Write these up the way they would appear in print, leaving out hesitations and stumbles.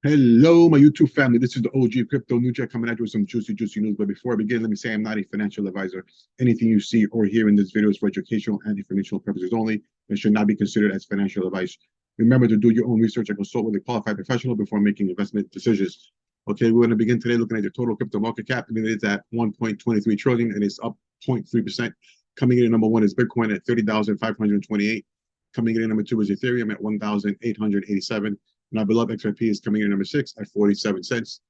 Hello, my YouTube family. This is the OG Crypto New Jack coming at you with some juicy news. But before I begin, let me say I'm not a financial advisor. Anything you see or hear in this video is for educational and informational purposes only and should not be considered as financial advice. Remember to do your own research and consult with a qualified professional before making investment decisions. Okay, we're going to begin today looking at the total crypto market cap, and it is at 1.23 trillion, and it's up 0.3%. Coming in at number one is Bitcoin at 30,528. Coming in at number two is Ethereum at 1,887. And our beloved XRP is coming in at number 6 at 47 cents.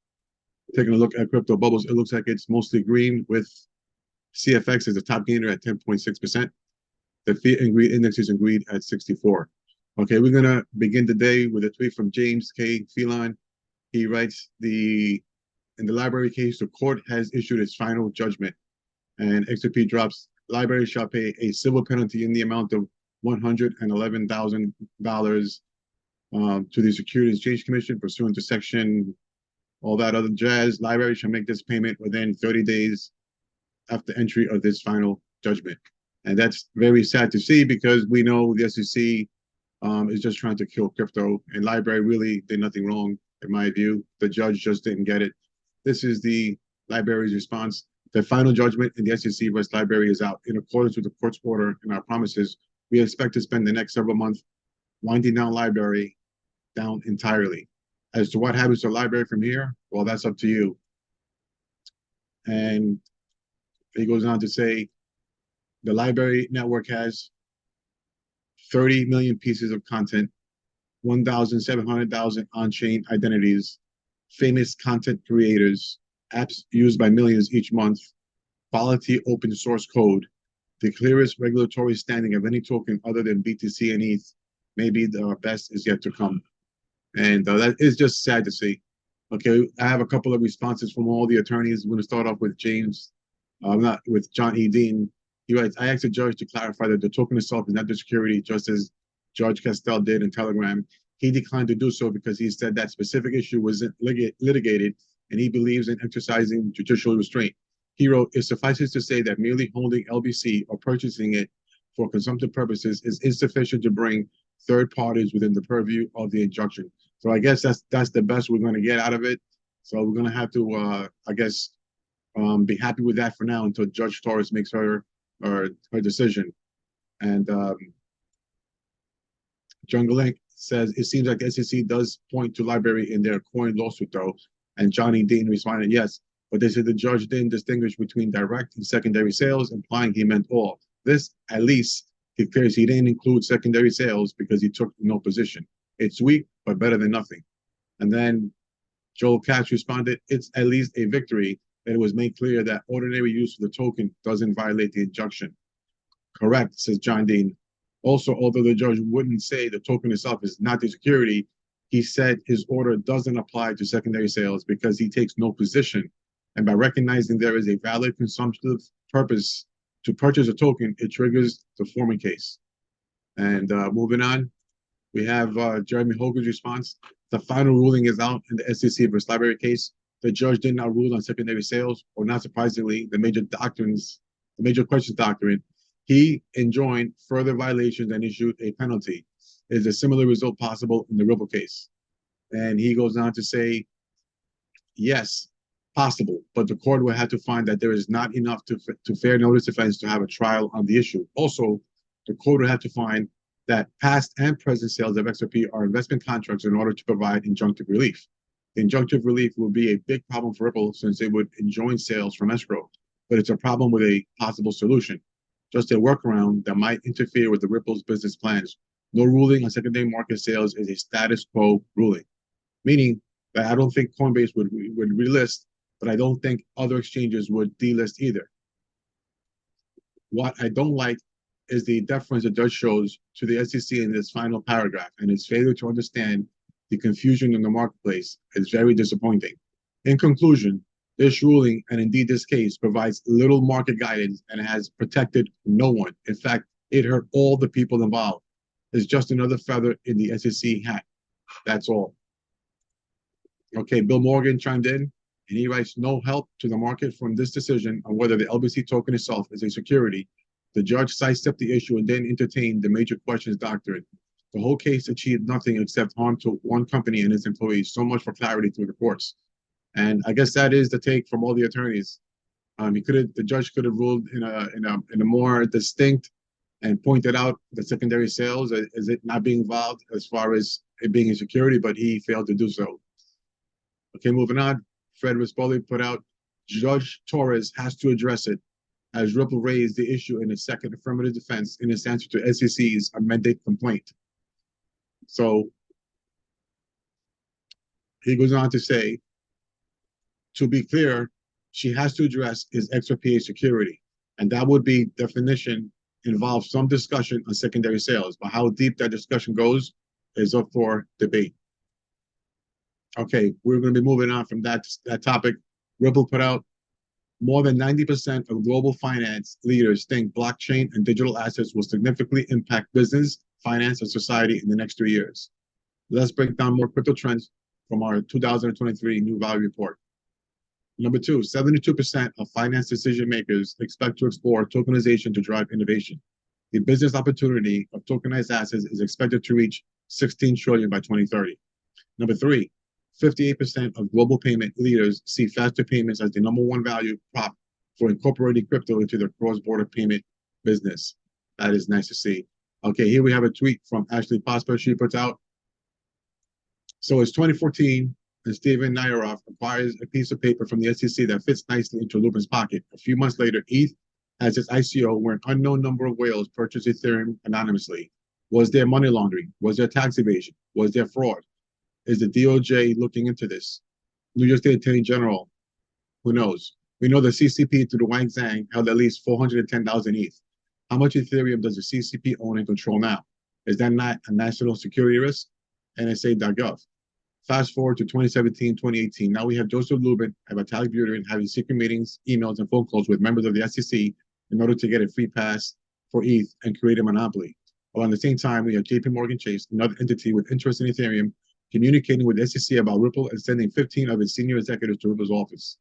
Taking a look at crypto bubbles, it looks like it's mostly green, with CFX as the top gainer at 10.6%. The Fiat and Greed index is in greed at 64. Okay, we're going to begin the day with a tweet from James K. Phelan. He writes, in the Lbry case, the court has issued its final judgment, and XRP drops. Lbry shall pay a civil penalty in the amount of $111,000 to the Securities and Exchange Commission pursuant to section, all that other jazz. Lbry shall make this payment within 30 days after entry of this final judgment. And that's very sad to see, because we know the SEC is just trying to kill crypto, and Lbry really did nothing wrong, in my view. The judge just didn't get it. This is the Lbry's response. The final judgment in the SEC versus Lbry is out. In accordance with the court's order and our promises, we expect to spend the next several months winding down Lbry down entirely. As to what happens to Lbry from here, well, that's up to you. And he goes on to say, the Lbry network has 30 million pieces of content, 1,700,000 on-chain identities, famous content creators, apps used by millions each month, quality open source code, the clearest regulatory standing of any token other than BTC and ETH. Maybe the best is yet to come. And that is just sad to see. Okay, I have a couple of responses from all the attorneys. I'm going to start off with not with John E. Dean. He writes, I asked the judge to clarify that the token itself is not the security, just as Judge Castell did in Telegram. He declined to do so because he said that specific issue wasn't litigated, and he believes in exercising judicial restraint. He wrote, it suffices to say that merely holding LBC or purchasing it for consumptive purposes is insufficient to bring third parties within the purview of the injunction. So I guess that's the best we're going to get out of it. So we're going to have to, I guess, be happy with that for now until Judge Torres makes her decision. And Jungle Link says, it seems like the SEC does point to Lbry in their coin lawsuit, though. And Johnny Dean responded, yes, but they said the judge didn't distinguish between direct and secondary sales, implying he meant all. This, at least, declares he didn't include secondary sales because he took no position. It's weak, but better than nothing. And then Joel Katz responded, it's at least a victory that it was made clear that ordinary use of the token doesn't violate the injunction. Correct, says John Dean. Also, although the judge wouldn't say the token itself is not the security, he said his order doesn't apply to secondary sales because he takes no position. And by recognizing there is a valid consumptive purpose to purchase a token, it triggers the forming case. And moving on, we have Jeremy Hogan's response. The final ruling is out in the SEC versus Lbry case. The judge did not rule on secondary sales, or not surprisingly, the major questions doctrine. He enjoined further violations and issued a penalty. Is a similar result possible in the Ripple case? And he goes on to say, yes, possible, but the court will have to find that there is not enough to fair notice defense to have a trial on the issue. Also, the court will have to find that past and present sales of XRP are investment contracts in order to provide injunctive relief. The injunctive relief will be a big problem for Ripple since it would enjoin sales from escrow, but it's a problem with a possible solution, just a workaround that might interfere with the Ripple's business plans. No ruling on secondary market sales is a status quo ruling, meaning that I don't think Coinbase would relist, but I don't think other exchanges would delist either. What I don't like is the deference the judge shows to the SEC in this final paragraph, and its failure to understand the confusion in the marketplace is very disappointing. In conclusion, this ruling, and indeed this case, provides little market guidance and has protected no one. In fact, it hurt all the people involved. It's just another feather in the SEC hat. That's all. Okay, Bill Morgan chimed in, and he writes, no help to the market from this decision on whether the LBC token itself is a security. The judge sidestepped the issue and then entertained the major questions doctrine. The whole case achieved nothing except harm to one company and its employees. So much for clarity through the courts. And I guess that is the take from all the attorneys. The judge could have ruled in a more distinct and pointed out the secondary sales as it not being involved as far as it being in security, but he failed to do so. Okay, moving on. Fred Rispoli put out, Judge Torres has to address it, as Ripple raised the issue in his second affirmative defense in his answer to SEC's amended complaint. So he goes on to say, to be clear, she has to address is XRP security. And that would be definition involve some discussion on secondary sales, but how deep that discussion goes is up for debate. Okay, we're going to be moving on from that topic. Ripple put out, more than 90% of global finance leaders think blockchain and digital assets will significantly impact business, finance, and society in the next 3 years. Let's break down more crypto trends from our 2023 New Value Report. Number two, 72% of finance decision makers expect to explore tokenization to drive innovation. The business opportunity of tokenized assets is expected to reach 16 trillion by 2030. Number three, 58% of global payment leaders see faster payments as the #1 value prop for incorporating crypto into their cross-border payment business. That is nice to see. Okay, here we have a tweet from Ashley Posper. She puts out, so it's 2014, and Steven Nairoff acquires a piece of paper from the SEC that fits nicely into Lubin's pocket. A few months later, ETH has its ICO where an unknown number of whales purchased Ethereum anonymously. Was there money laundering? Was there tax evasion? Was there fraud? Is the DOJ looking into this? New York State Attorney General, who knows? We know the CCP through the Wang Zhang held at least 410,000 ETH. How much Ethereum does the CCP own and control now? Is that not a national security risk? NSA.gov. Fast forward to 2017, 2018. Now we have Joseph Lubin and Vitalik Buterin having secret meetings, emails, and phone calls with members of the SEC in order to get a free pass for ETH and create a monopoly. While at the same time, we have JP Morgan Chase, another entity with interest in Ethereum, communicating with the SEC about Ripple and sending 15 of its senior executives to Ripple's office.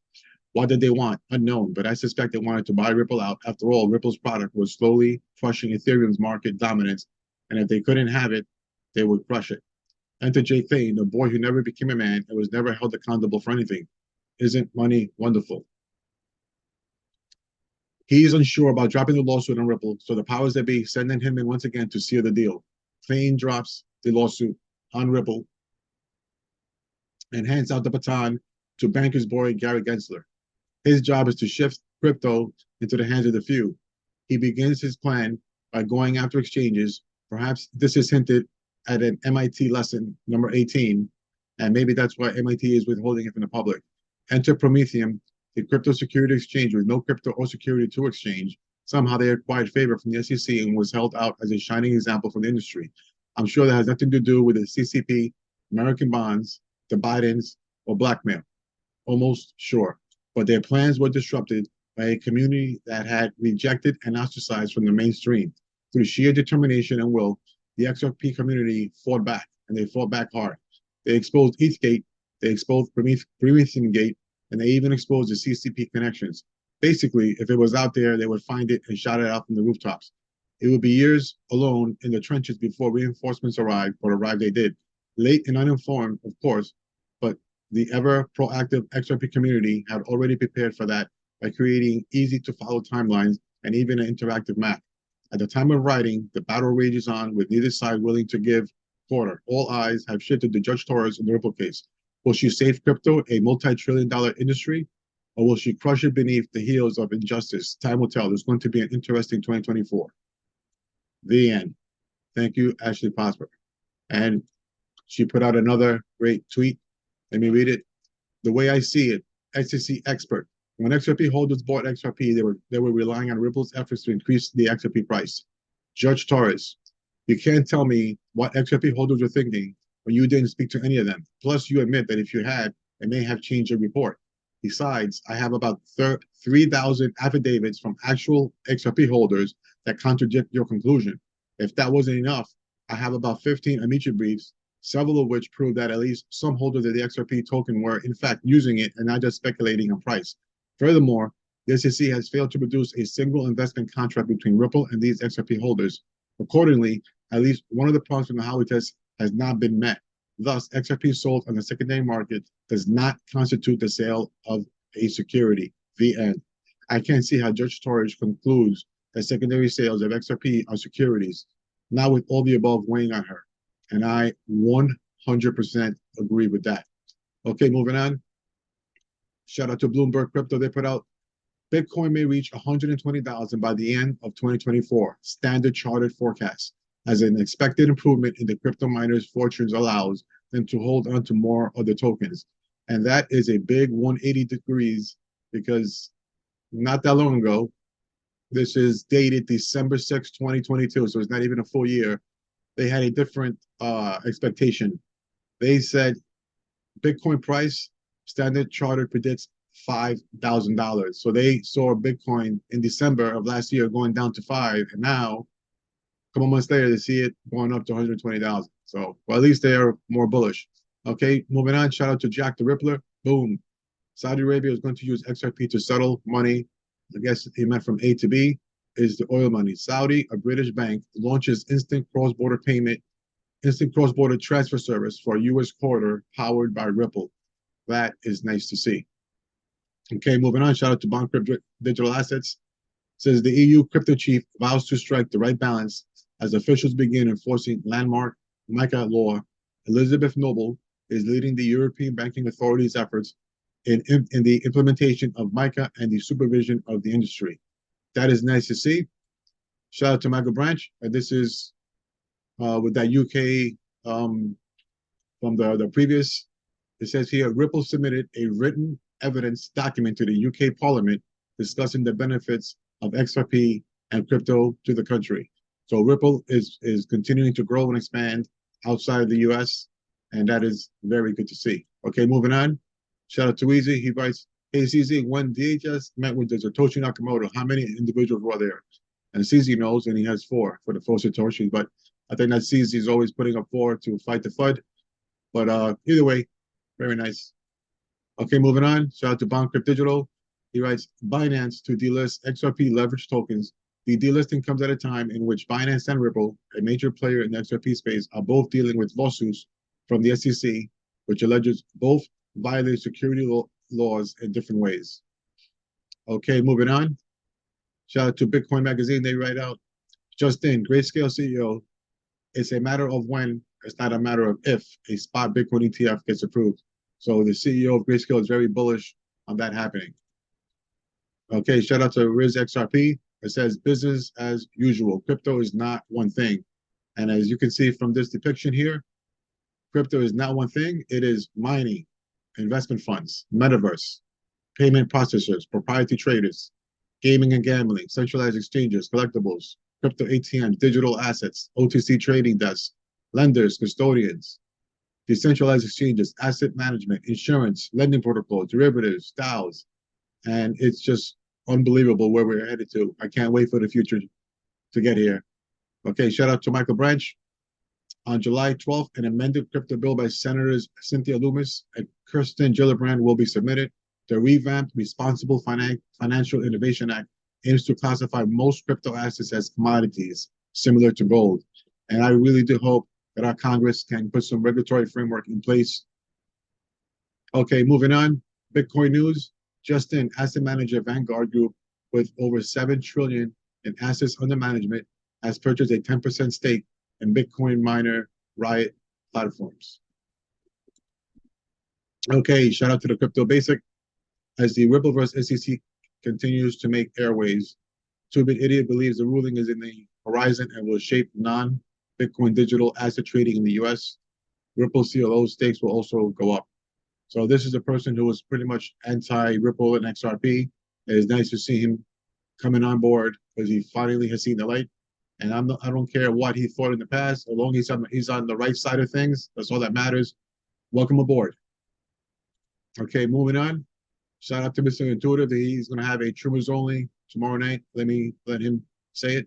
What did they want? Unknown, but I suspect they wanted to buy Ripple out. After all, Ripple's product was slowly crushing Ethereum's market dominance, and if they couldn't have it, they would crush it. Enter Jay Thane, the boy who never became a man and was never held accountable for anything. Isn't money wonderful? He's unsure about dropping the lawsuit on Ripple, so the powers that be sending him in once again to seal the deal. Thane drops the lawsuit on Ripple and hands out the baton to banker's boy Gary Gensler. His job is to shift crypto into the hands of the few. He begins his plan by going after exchanges. Perhaps this is hinted at an MIT lesson, number 18, and maybe that's why MIT is withholding it from the public. Enter Prometheum, the crypto security exchange with no crypto or security to exchange. Somehow they acquired favor from the SEC and was held out as a shining example for the industry. I'm sure that has nothing to do with the CCP, American bonds, the Bidens, or blackmail. Almost sure. But their plans were disrupted by a community that had rejected and ostracized from the mainstream. Through sheer determination and will, the XRP community fought back, and they fought back hard. They exposed ETHgate, they exposed Prometheum Gate, and they even exposed the CCP connections. Basically, if it was out there, they would find it and shout it out from the rooftops. It would be years alone in the trenches before reinforcements arrived, but arrived they did. Late and uninformed, of course, but the ever proactive XRP community had already prepared for that by creating easy-to-follow timelines and even an interactive map. At the time of writing, the battle rages on with neither side willing to give quarter. All eyes have shifted to Judge Torres in the Ripple case. Will she save crypto, a multi-trillion-dollar industry, or will she crush it beneath the heels of injustice? Time will tell. There's going to be an interesting 2024. The end. Thank you, Ashley Posper. And she put out another great tweet. Let me read it. The way I see it, SEC expert. When XRP holders bought XRP, they were relying on Ripple's efforts to increase the XRP price. Judge Torres, you can't tell me what XRP holders were thinking when you didn't speak to any of them. Plus, you admit that if you had, it may have changed your report. Besides, I have about 3,000 affidavits from actual XRP holders that contradict your conclusion. If that wasn't enough, I have about 15 amici briefs, several of which prove that at least some holders of the XRP token were in fact using it and not just speculating on price. Furthermore, the SEC has failed to produce a single investment contract between Ripple and these XRP holders. Accordingly, at least one of the prongs from the Howey test has not been met. Thus, XRP sold on the secondary market does not constitute the sale of a security. The end. I can't see how Judge Torres concludes that secondary sales of XRP are securities, not with all the above weighing on her. And I 100% agree with that. Okay, moving on. Shout out to Bloomberg Crypto. They put out Bitcoin may reach 120,000 by the end of 2024, standard chartered forecast, as an expected improvement in the crypto miners' fortunes allows them to hold on to more of the tokens. And that is a big 180 degrees, because not that long ago, this is dated December 6, 2022, so it's not even a full year, they had a different expectation. They said Bitcoin price, standard chartered predicts $5,000. So they saw Bitcoin in December of last year going down to 5, and now, a couple months later, they see it going up to 120,000. So, well, at least they are more bullish. Okay, moving on. Shout out to Jack the Rippler. Boom. Saudi Arabia is going to use XRP to settle money. I guess he meant from A to B is the oil money. Saudi, a British bank, launches instant cross-border transfer service for a U.S. corridor powered by Ripple. That is nice to see. Okay, moving on. Shout out to BondCrypt Digital Assets. Says the EU crypto chief vows to strike the right balance as officials begin enforcing landmark MiCA law. Elizabeth Noble is leading the European banking authorities' efforts in the implementation of MiCA and the supervision of the industry. That is nice to see. Shout out to Michael Branch. This is with that UK from the previous. It says here, Ripple submitted a written evidence document to the UK Parliament discussing the benefits of XRP and crypto to the country. So Ripple is continuing to grow and expand outside of the US, and that is very good to see. Okay, moving on. Shout out to Easy. He writes, hey, CZ, when DHS met with the Satoshi Nakamoto, how many individuals were there? And CZ knows, and he has 4 for the 4 Satoshis, but I think that CZ is always putting up 4 to fight the FUD. But either way, very nice. Okay, moving on. Shout out to BondCrypt Digital. He writes, Binance to delist XRP leverage tokens. The delisting comes at a time in which Binance and Ripple, a major player in the XRP space, are both dealing with lawsuits from the SEC, which alleges both violate security laws in different ways. Okay, moving on. Shout out to Bitcoin Magazine. They write out, Justin, Grayscale CEO, it's a matter of when, it's not a matter of if a spot Bitcoin ETF gets approved. So the CEO of Grayscale is very bullish on that happening. Okay, shout out to Riz XRP. It says business as usual. Crypto is not one thing. And as you can see from this depiction here, crypto is not one thing. It is mining, investment funds, metaverse, payment processors, proprietary traders, gaming and gambling, centralized exchanges, collectibles, crypto ATMs, digital assets, OTC trading desks, lenders, custodians, decentralized exchanges, asset management, insurance, lending protocols, derivatives, DAOs. And it's just unbelievable where we're headed to. I can't wait for the future to get here. Okay, shout out to Michael Branch. On July 12th, an amended crypto bill by Senators Cynthia Lummis and Kirsten Gillibrand will be submitted. The revamped Responsible Financial Innovation Act aims to classify most crypto assets as commodities, similar to gold. And I really do hope that our Congress can put some regulatory framework in place. Okay, moving on. Bitcoin news. Justin, asset manager Vanguard Group, with over $7 trillion in assets under management, has purchased a 10% stake in Bitcoin miner Riot platforms. Okay, shout out to the Crypto Basic. As the Ripple vs. SEC continues to make airwaves, 2-Bit Idiot believes the ruling is in the horizon and will shape non-Bitcoin digital asset trading in the US. Ripple CLO stakes will also go up. So this is a person who was pretty much anti-Ripple and XRP. It is nice to see him coming on board because he finally has seen the light. And I don't care what he thought in the past, as long as he's on the right side of things. That's all that matters. Welcome aboard. Okay, moving on. Shout out to Mr. Intuitive that he's going to have a Trimmers Only tomorrow night. Let him say it.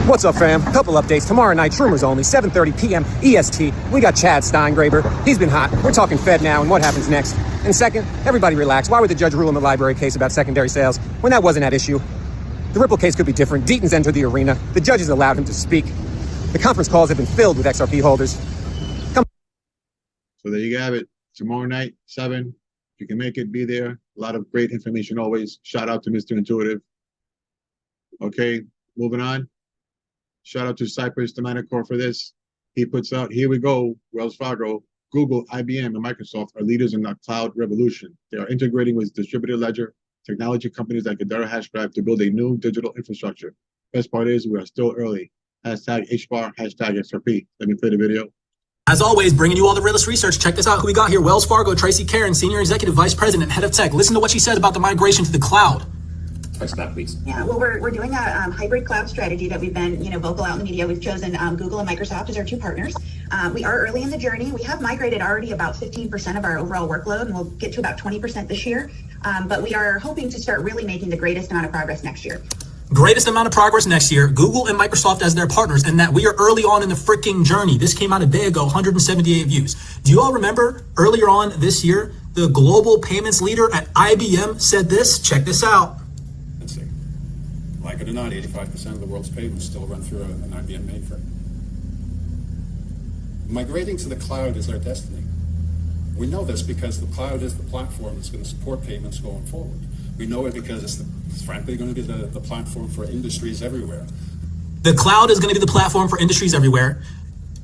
What's up, fam? Couple updates. Tomorrow night, Trimmers Only, 7:30 p.m. EST. We got Chad Steingraber. He's been hot. We're talking Fed now and what happens next. And second, everybody relax. Why would the judge rule in the Lbry case about secondary sales when that wasn't at issue? The Ripple case could be different. Deaton's entered the arena. The judges allowed him to speak. The conference calls have been filled with XRP holders. So there you have it. Tomorrow night, 7. If you can make it, be there. A lot of great information always. Shout out to Mr. Intuitive. Okay, moving on. Shout out to Cypress Domenicore for this. He puts out, here we go, Wells Fargo, Google, IBM, and Microsoft are leaders in the cloud revolution. They are integrating with distributed ledger technology companies like Hedera Hashgraph to build a new digital infrastructure. Best part is we are still early. Hashtag HBAR, hashtag XRP. Let me play the video. As always, bringing you all the realest research. Check this out. Who we got here? Wells Fargo, Tracy Karen, Senior Executive Vice President, Head of Tech. Listen to what she said about the migration to the cloud. Text that, please. Yeah, well, we're doing a hybrid cloud strategy that we've been, vocal out in the media. We've chosen Google and Microsoft as our 2 partners. We are early in the journey. We have migrated already about 15% of our overall workload, and we'll get to about 20% this year. But we are hoping to start really making the greatest amount of progress next year. Greatest amount of progress next year, Google and Microsoft as their partners, and that we are early on in the freaking journey. This came out a day ago, 178 views. Do you all remember earlier on this year, the global payments leader at IBM said this? Check this out. Let's see. Like it or not, 85% of the world's payments still run through an IBM mainframe. Migrating to the cloud is our destiny. We know this because the cloud is the platform that's going to support payments going forward. We know it because it's frankly going to be the platform for industries everywhere. The cloud is going to be the platform for industries everywhere.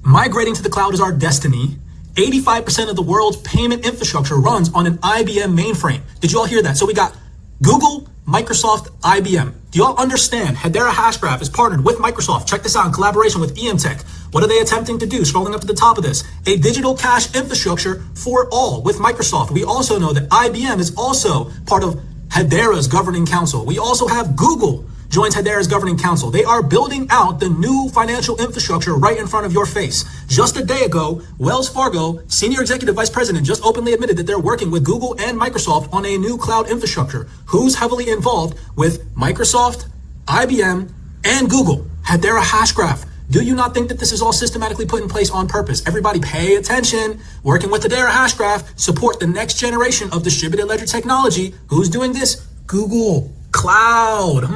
Migrating to the cloud is our destiny. 85% of the world's payment infrastructure runs on an IBM mainframe. Did you all hear that? So we got Google, Microsoft, IBM. Do you all understand? Hedera Hashgraph is partnered with Microsoft. Check this out in collaboration with EMTech. What are they attempting to do? Scrolling up to the top of this, a digital cash infrastructure for all with Microsoft. We also know that IBM is also part of Hedera's governing council. We also have Google joins Hedera's governing council. They are building out the new financial infrastructure right in front of your face. Just a day ago, Wells Fargo, Senior Executive Vice President, just openly admitted that they're working with Google and Microsoft on a new cloud infrastructure. Who's heavily involved with Microsoft, IBM, and Google? Hedera Hashgraph. Do you not think that this is all systematically put in place on purpose? Everybody pay attention. Working with Hedera Hashgraph, support the next generation of distributed ledger technology. Who's doing this? Google. Cloud.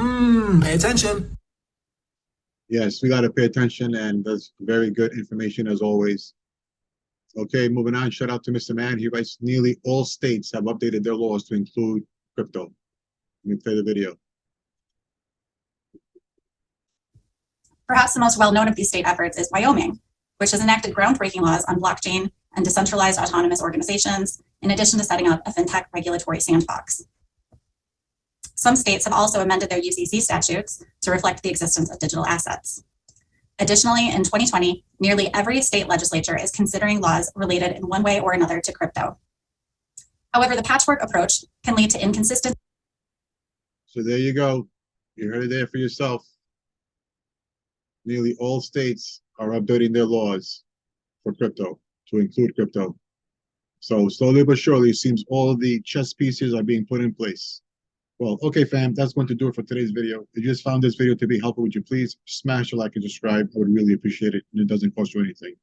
Pay attention. Yes, we got to pay attention, and that's very good information as always. Okay, moving on. Shout out to Mr. Mann. He writes, nearly all states have updated their laws to include crypto. Let me play the video. Perhaps the most well-known of these state efforts is Wyoming, which has enacted groundbreaking laws on blockchain and decentralized autonomous organizations, in addition to setting up a fintech regulatory sandbox. Some states have also amended their UCC statutes to reflect the existence of digital assets. Additionally, in 2020, nearly every state legislature is considering laws related in one way or another to crypto. However, the patchwork approach can lead to inconsistent. So there you go. You heard it there for yourself. Nearly all states are updating their laws for crypto, to include crypto. So slowly but surely, it seems all of the chess pieces are being put in place. Well, okay, fam, that's going to do it for today's video. If you just found this video to be helpful, would you please smash the like and subscribe? I would really appreciate it, and it doesn't cost you anything.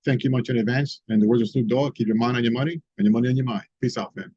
Thank you much in advance. And the words of Snoop Dogg, keep your mind on your money and your money on your mind. Peace out, fam.